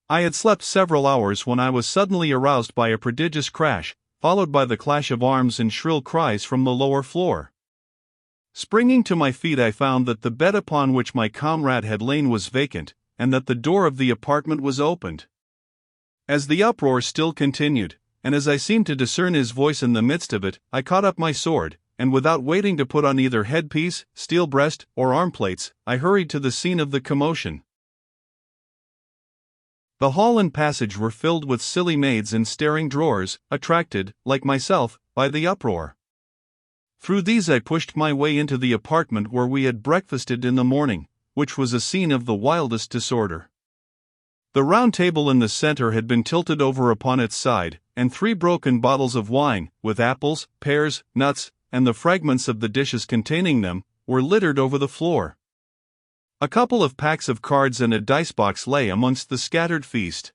I had slept several hours when I was suddenly aroused by a prodigious crash, followed by the clash of arms and shrill cries from the lower floor. Springing to my feet, I found that the bed upon which my comrade had lain was vacant, and that the door of the apartment was opened. As the uproar still continued, and as I seemed to discern his voice in the midst of it, I caught up my sword, and without waiting to put on either headpiece, steel breast, or arm plates, I hurried to the scene of the commotion. The hall and passage were filled with silly maids and staring drawers, attracted, like myself, by the uproar. Through these I pushed my way into the apartment where we had breakfasted in the morning, which was a scene of the wildest disorder. The round table in the center had been tilted over upon its side, and 3 broken bottles of wine, with apples, pears, nuts, and the fragments of the dishes containing them, were littered over the floor. A couple of packs of cards and a dice-box lay amongst the scattered feast.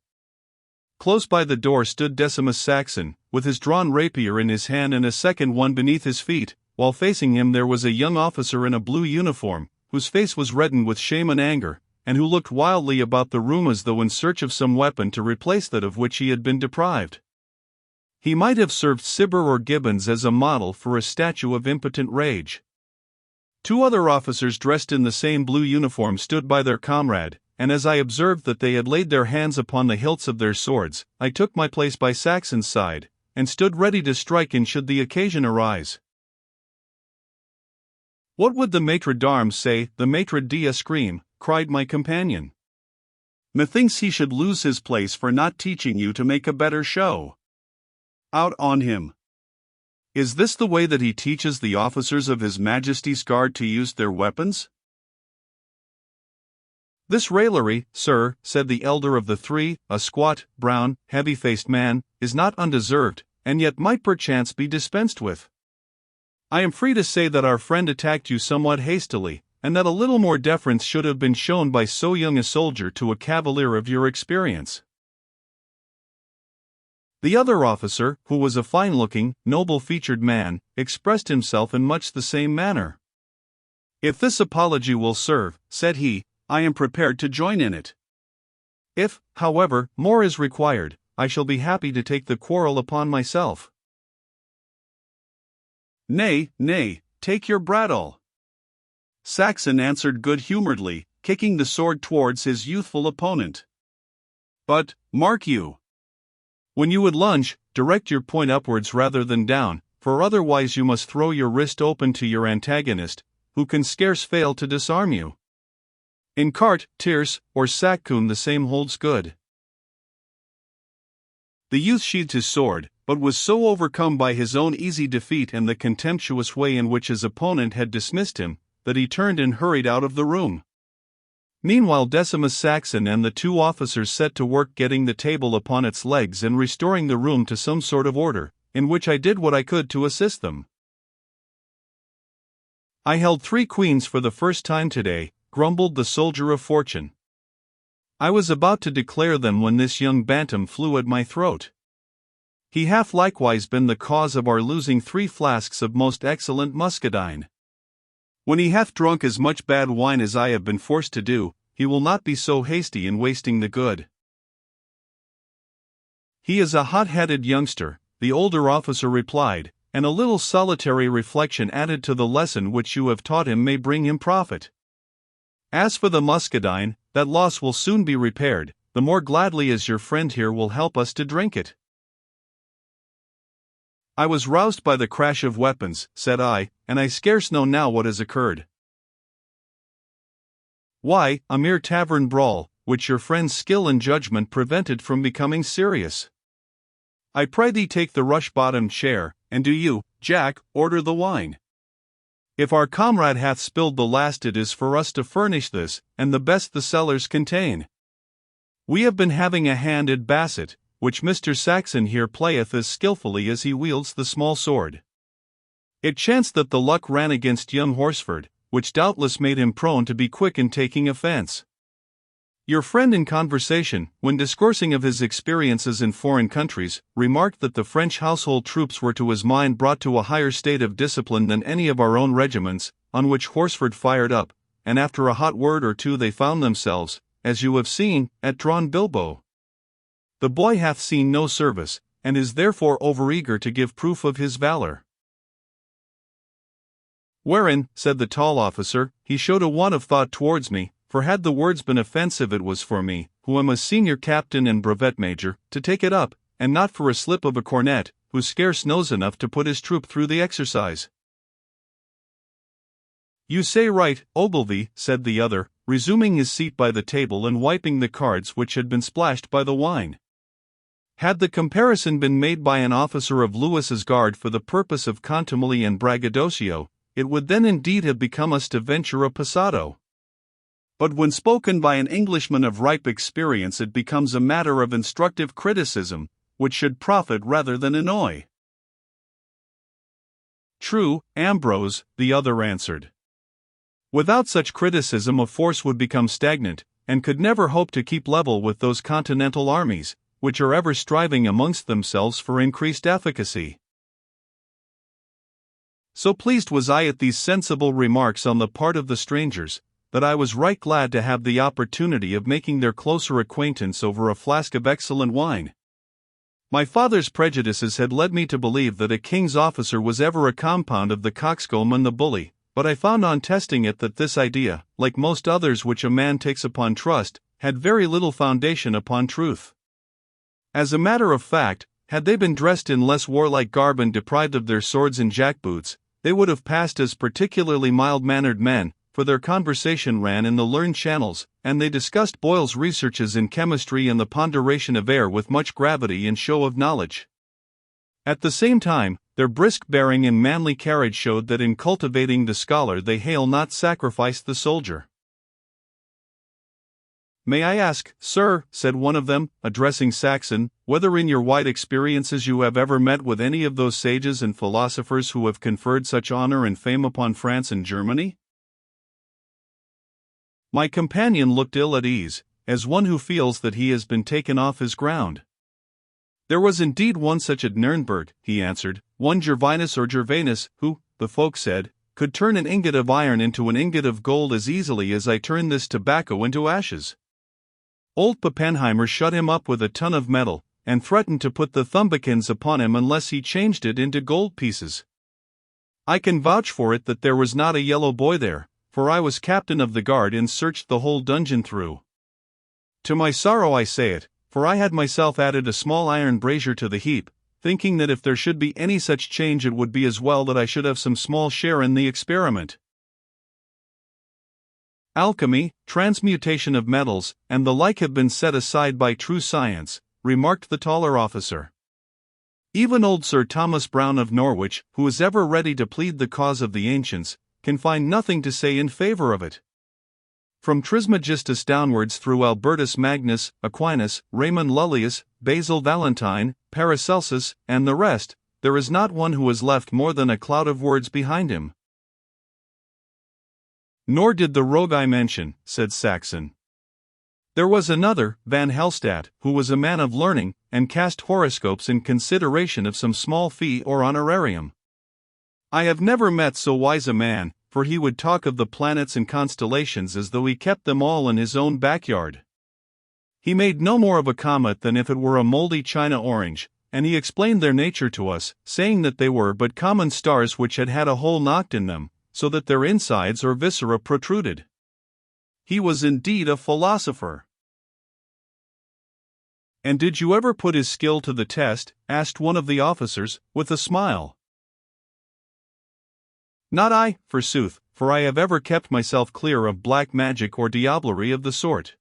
Close by the door stood Decimus Saxon, with his drawn rapier in his hand and a second one beneath his feet, while facing him there was a young officer in a blue uniform, whose face was reddened with shame and anger, and who looked wildly about the room as though in search of some weapon to replace that of which he had been deprived. He might have served Cibber or Gibbons as a model for a statue of impotent rage. 2 other officers dressed in the same blue uniform stood by their comrade, and as I observed that they had laid their hands upon the hilts of their swords, I took my place by Saxon's side, and stood ready to strike in should the occasion arise. "What would the maitre d'armes say, the maitre d'escrime?" cried my companion. "Methinks he should lose his place for not teaching you to make a better show. Out on him! Is this the way that he teaches the officers of His Majesty's Guard to use their weapons?" "This raillery, sir," said the elder of the 3, a squat, brown, heavy-faced man, "is not undeserved, and yet might perchance be dispensed with. I am free to say that our friend attacked you somewhat hastily, and that a little more deference should have been shown by so young a soldier to a cavalier of your experience." The other officer, who was a fine-looking, noble-featured man, expressed himself in much the same manner. "If this apology will serve," said he, "I am prepared to join in it. If, however, more is required, I shall be happy to take the quarrel upon myself." "Nay, nay, take your brattle," Saxon answered good-humoredly, kicking the sword towards his youthful opponent. "But, mark you, when you would lunge, direct your point upwards rather than down, for otherwise you must throw your wrist open to your antagonist, who can scarce fail to disarm you. In carte, tierce, or saccoon the same holds good." The youth sheathed his sword, but was so overcome by his own easy defeat and the contemptuous way in which his opponent had dismissed him, that he turned and hurried out of the room. Meanwhile Decimus Saxon and the 2 officers set to work getting the table upon its legs and restoring the room to some sort of order, in which I did what I could to assist them. "I held 3 queens for the first time today," grumbled the soldier of fortune. "I was about to declare them when this young bantam flew at my throat. He hath likewise been the cause of our losing 3 flasks of most excellent muscadine. When he hath drunk as much bad wine as I have been forced to do, he will not be so hasty in wasting the good." "He is a hot-headed youngster," the older officer replied, "and a little solitary reflection added to the lesson which you have taught him may bring him profit. As for the muscadine, that loss will soon be repaired, the more gladly as your friend here will help us to drink it." "I was roused by the crash of weapons," said I, "and I scarce know now what has occurred." "Why, a mere tavern brawl, which your friend's skill and judgment prevented from becoming serious. I pray thee take the rush-bottomed chair, and do you, Jack, order the wine. If our comrade hath spilled the last, it is for us to furnish this, and the best the cellars contain. We have been having a hand at basset, which Mr. Saxon here playeth as skilfully as he wields the small sword. It chanced that the luck ran against young Horsford, which doubtless made him prone to be quick in taking offense. Your friend in conversation, when discoursing of his experiences in foreign countries, remarked that the French household troops were to his mind brought to a higher state of discipline than any of our own regiments, on which Horsford fired up, and after a hot word or two they found themselves, as you have seen, at drawn bilbo. The boy hath seen no service, and is therefore overeager to give proof of his valor. Wherein, said the tall officer, he showed a want of thought towards me, for had the words been offensive it was for me, who am a senior captain and brevet major, to take it up, and not for a slip of a cornet, who scarce knows enough to put his troop through the exercise. You say right, Ogilvy, said the other, resuming his seat by the table and wiping the cards which had been splashed by the wine. Had the comparison been made by an officer of Lewis's guard for the purpose of contumely and braggadocio, it would then indeed have become us to venture a passado. But when spoken by an Englishman of ripe experience it becomes a matter of instructive criticism, which should profit rather than annoy. True, Ambrose, the other answered. Without such criticism a force would become stagnant, and could never hope to keep level with those continental armies, which are ever striving amongst themselves for increased efficacy. So pleased was I at these sensible remarks on the part of the strangers, that I was right glad to have the opportunity of making their closer acquaintance over a flask of excellent wine. My father's prejudices had led me to believe that a king's officer was ever a compound of the coxcomb and the bully, but I found on testing it that this idea, like most others which a man takes upon trust, had very little foundation upon truth. As a matter of fact, had they been dressed in less warlike garb and deprived of their swords and jackboots, they would have passed as particularly mild-mannered men, for their conversation ran in the learned channels, and they discussed Boyle's researches in chemistry and the ponderation of air with much gravity and show of knowledge. At the same time, their brisk bearing and manly carriage showed that in cultivating the scholar they hail not sacrifice the soldier. May I ask, sir, said one of them, addressing Saxon, whether in your wide experiences you have ever met with any of those sages and philosophers who have conferred such honor and fame upon France and Germany? My companion looked ill at ease, as one who feels that he has been taken off his ground. There was indeed one such at Nuremberg, he answered, one Gervinus or Gervanus, who, the folk said, could turn an ingot of iron into an ingot of gold as easily as I turn this tobacco into ashes. Old Pappenheimer shut him up with a ton of metal, and threatened to put the thumbikins upon him unless he changed it into gold pieces. I can vouch for it that there was not a yellow boy there, for I was captain of the guard and searched the whole dungeon through. To my sorrow I say it, for I had myself added a small iron brazier to the heap, thinking that if there should be any such change it would be as well that I should have some small share in the experiment. Alchemy, transmutation of metals, and the like have been set aside by true science, remarked the taller officer. Even old Sir Thomas Browne of Norwich, who is ever ready to plead the cause of the ancients, can find nothing to say in favor of it. From Trismegistus downwards through Albertus Magnus, Aquinas, Raymond Lullius, Basil Valentine, Paracelsus, and the rest, there is not one who has left more than a cloud of words behind him. Nor did the rogue I mention, said Saxon. There was another, Van Helstatt, who was a man of learning, and cast horoscopes in consideration of some small fee or honorarium. I have never met so wise a man, for he would talk of the planets and constellations as though he kept them all in his own backyard. He made no more of a comet than if it were a moldy China orange, and he explained their nature to us, saying that they were but common stars which had had a hole knocked in them, so that their insides or viscera protruded. He was indeed a philosopher. And did you ever put his skill to the test? Asked one of the officers, with a smile. Not I, forsooth, for I have ever kept myself clear of black magic or diablerie of the sort.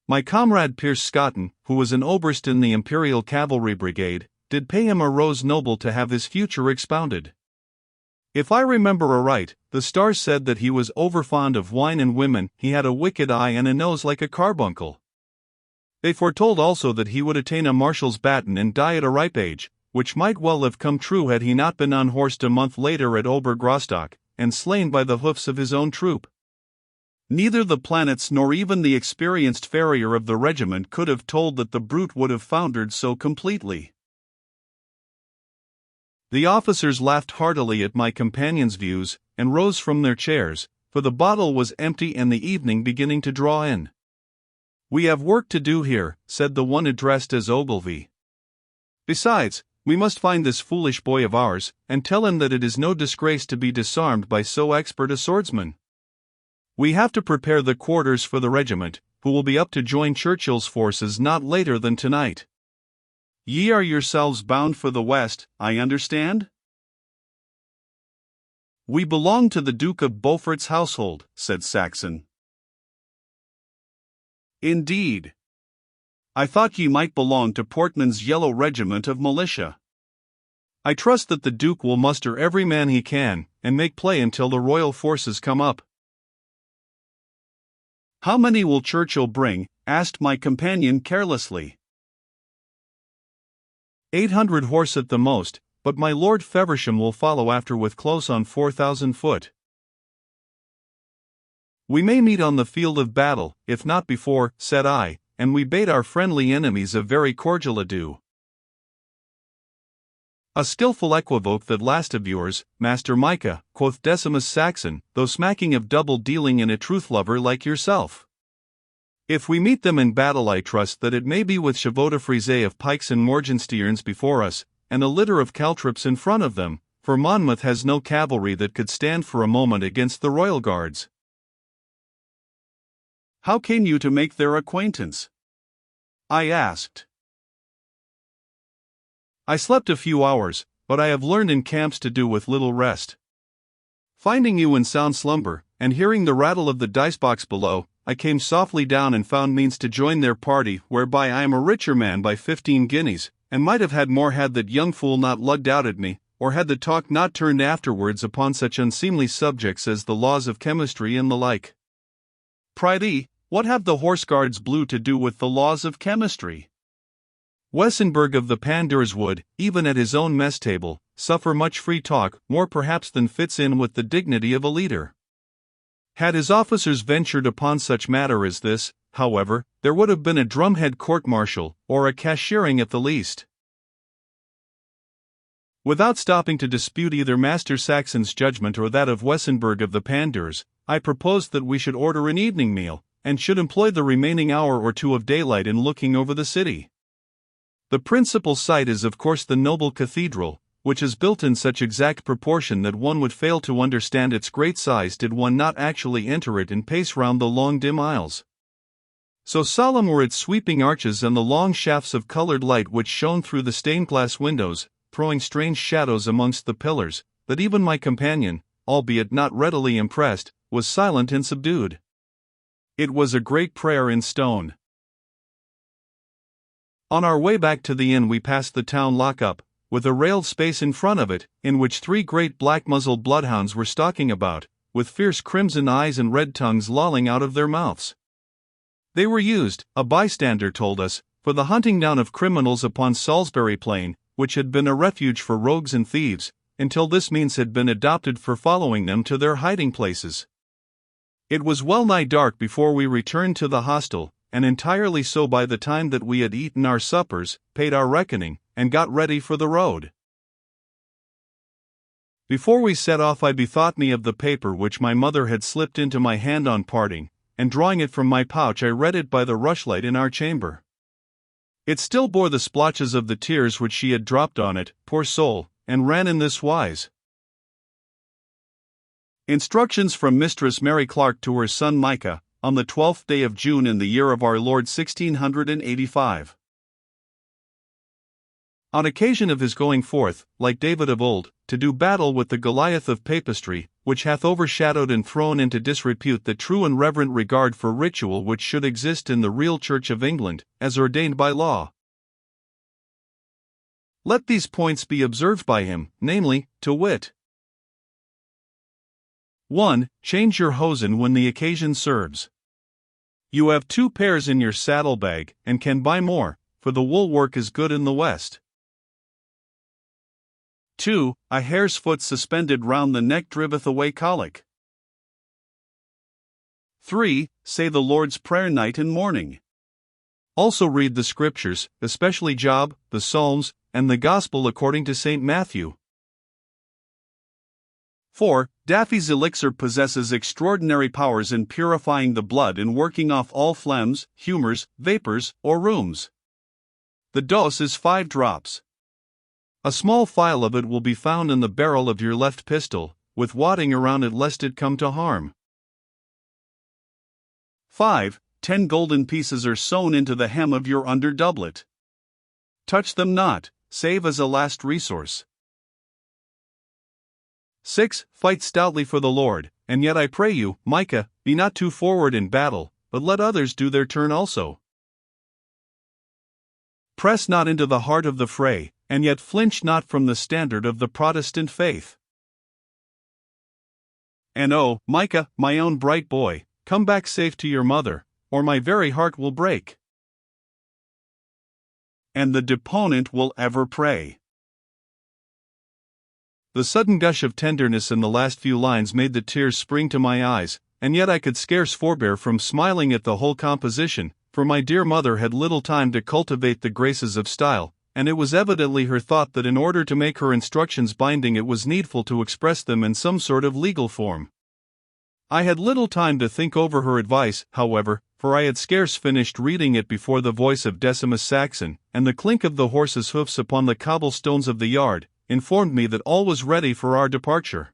My comrade Pierce Scotten, who was an oberst in the Imperial Cavalry Brigade, did pay him a rose noble to have his future expounded. If I remember aright, the stars said that he was overfond of wine and women, he had a wicked eye and a nose like a carbuncle. They foretold also that he would attain a marshal's baton and die at a ripe age, which might well have come true had he not been unhorsed a month later at Obergrostock, and slain by the hoofs of his own troop. Neither the planets nor even the experienced farrier of the regiment could have told that the brute would have foundered so completely. The officers laughed heartily at my companion's views, and rose from their chairs, for the bottle was empty and the evening beginning to draw in. "We have work to do here," said the one addressed as Ogilvy. "Besides, we must find this foolish boy of ours, and tell him that it is no disgrace to be disarmed by so expert a swordsman. We have to prepare the quarters for the regiment, who will be up to join Churchill's forces not later than tonight. Ye are yourselves bound for the west, I understand?" "We belong to the Duke of Beaufort's household," said Saxon. "Indeed. I thought ye might belong to Portman's Yellow Regiment of Militia. I trust that the Duke will muster every man he can, and make play until the royal forces come up." "How many will Churchill bring?" asked my companion carelessly. 800 horse at the most, but my Lord Feversham will follow after with close on 4,000 foot. "We may meet on the field of battle, if not before," said I, and we bade our friendly enemies a very cordial adieu. "A skilful equivoque that last of yours, Master Micah," quoth Decimus Saxon, "though smacking of double-dealing in a truth-lover like yourself. If we meet them in battle, I trust that it may be with chevaux de frise of pikes and morgenstierns before us, and a litter of caltrops in front of them, for Monmouth has no cavalry that could stand for a moment against the Royal Guards." "How came you to make their acquaintance?" I asked. "I slept a few hours, but I have learned in camps to do with little rest. Finding you in sound slumber, and hearing the rattle of the dice-box below, I came softly down and found means to join their party, whereby I am a richer man by 15 guineas, and might have had more had that young fool not lugged out at me, or had the talk not turned afterwards upon such unseemly subjects as the laws of chemistry and the like." "Prithee, what have the Horse Guards Blue to do with the laws of chemistry?" "Wessenberg of the Pandours would, even at his own mess table, suffer much free talk, more perhaps than fits in with the dignity of a leader. Had his officers ventured upon such matter as this, however, there would have been a drumhead court-martial, or a cashiering at the least." Without stopping to dispute either Master Saxon's judgment or that of Wessenberg of the Pandours, I proposed that we should order an evening meal, and should employ the remaining hour or two of daylight in looking over the city. The principal sight is of course the noble cathedral, which is built in such exact proportion that one would fail to understand its great size did one not actually enter it and pace round the long dim aisles. So solemn were its sweeping arches and the long shafts of colored light which shone through the stained-glass windows, throwing strange shadows amongst the pillars, that even my companion, albeit not readily impressed, was silent and subdued. It was a great prayer in stone. On our way back to the inn we passed the town lock-up, with a railed space in front of it, in which 3 great black-muzzled bloodhounds were stalking about, with fierce crimson eyes and red tongues lolling out of their mouths. They were used, a bystander told us, for the hunting down of criminals upon Salisbury Plain, which had been a refuge for rogues and thieves, until this means had been adopted for following them to their hiding places. It was well nigh dark before we returned to the hostel, and entirely so by the time that we had eaten our suppers, paid our reckoning, and got ready for the road. Before we set off I bethought me of the paper which my mother had slipped into my hand on parting, and drawing it from my pouch I read it by the rushlight in our chamber. It still bore the splotches of the tears which she had dropped on it, poor soul, and ran in this wise. Instructions from Mistress Mary Clarke to her son Micah, on the 12th day of June in the year of our Lord 1685. On occasion of his going forth, like David of old, to do battle with the Goliath of papistry, which hath overshadowed and thrown into disrepute the true and reverent regard for ritual which should exist in the real Church of England, as ordained by law. Let these points be observed by him, namely, to wit: 1. Change your hosen when the occasion serves. You have 2 pairs in your saddle-bag, and can buy more, for the wool work is good in the West. 2. A hare's foot suspended round the neck driveth away colic. 3. Say the Lord's Prayer night and morning. Also read the Scriptures, especially Job, the Psalms, and the Gospel according to St. Matthew. 4. Daffy's elixir possesses extraordinary powers in purifying the blood and working off all phlegms, humors, vapors, or rheums. The dose is 5 drops. A small phial of it will be found in the barrel of your left pistol, with wadding around it lest it come to harm. 5. 10 golden pieces are sewn into the hem of your under doublet. Touch them not, save as a last resource. 6. Fight stoutly for the Lord, and yet I pray you, Micah, be not too forward in battle, but let others do their turn also. Press not into the heart of the fray, and yet flinch not from the standard of the Protestant faith. And oh, Micah, my own bright boy, come back safe to your mother, or my very heart will break. And the deponent will ever pray. The sudden gush of tenderness in the last few lines made the tears spring to my eyes, and yet I could scarce forbear from smiling at the whole composition, for my dear mother had little time to cultivate the graces of style, and it was evidently her thought that in order to make her instructions binding it was needful to express them in some sort of legal form. I had little time to think over her advice, however, for I had scarce finished reading it before the voice of Decimus Saxon, and the clink of the horse's hoofs upon the cobblestones of the yard, informed me that all was ready for our departure.